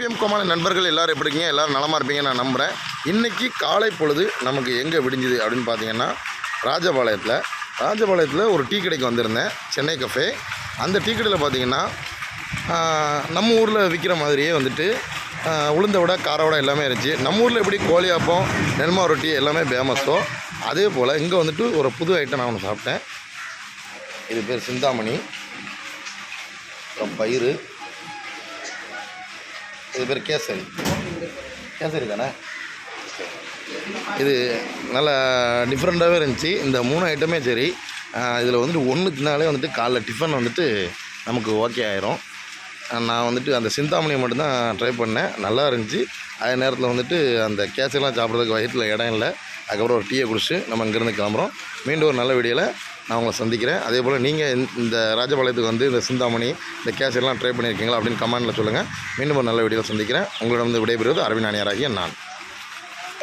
DBm கோமாளி நண்பர்கள் எல்லோரும் எப்படி இருக்கீங்க? எல்லோரும் நலமாக இருப்பீங்கன்னு நான் நம்புகிறேன். இன்றைக்கி காலை பொழுது நமக்கு எங்கே விடிஞ்சுது அப்படின்னு பார்த்தீங்கன்னா, ராஜபாளையத்தில் ஒரு டீ கடைக்கு வந்திருந்தேன், சென்னை கஃபே. அந்த டீ கடையில் பார்த்தீங்கன்னா நம்ம ஊரில் விற்கிற மாதிரியே வந்துட்டு உளுந்த வடை, கார வடை எல்லாமே இருந்துச்சு. நம்ம ஊரில் எப்படி கோழியாப்பம், நெல்மா ரொட்டி எல்லாமே ஃபேமஸோ அதே போல் இங்கே வந்துட்டு ஒரு புது ஐட்டம் நான் ஒன்று சாப்பிட்டேன். இது பேர் சிந்தாமணி, அப்புறம் பயிறு, இது பேர் கேசரி தானே. இது நல்லா டிஃப்ரெண்ட்டாகவே இருந்துச்சு. இந்த 3 ஐட்டமே சரி. இதில் வந்துட்டு ஒன்றுக்குனாலே வந்துட்டு காலைல டிஃபன் வந்துட்டு நமக்கு ஓகே ஆயிரும். நான் வந்துட்டு அந்த சிந்தாமணியை மட்டும்தான் ட்ரை பண்ணேன், நல்லா இருந்துச்சு. அதே நேரத்தில் வந்துட்டு அந்த கேசரிலாம் சாப்பிட்றதுக்கு வயிற்றில் இடம் இல்லை. அதுக்கப்புறம் ஒரு டீயை குடிச்சு நம்ம இங்கேருந்து கிளம்புறோம். மீண்டும் ஒரு நல்ல வீடியோவில் நான் உங்களை சந்திக்கிறேன். அதே போல் நீங்கள் இந்த ராஜபாளையத்துக்கு வந்து இந்த சிந்தாமணி, இந்த கேசரிலாம் ட்ரை பண்ணியிருக்கீங்களா அப்படின்னு கமெண்ட்டில் சொல்லுங்கள். மீண்டும் ஒரு நல்ல வீடியோவில் சந்திக்கிறேன். உங்களிடம் வந்து விடைபெறுவது அரவிந்த் நானியாராகிய நான்.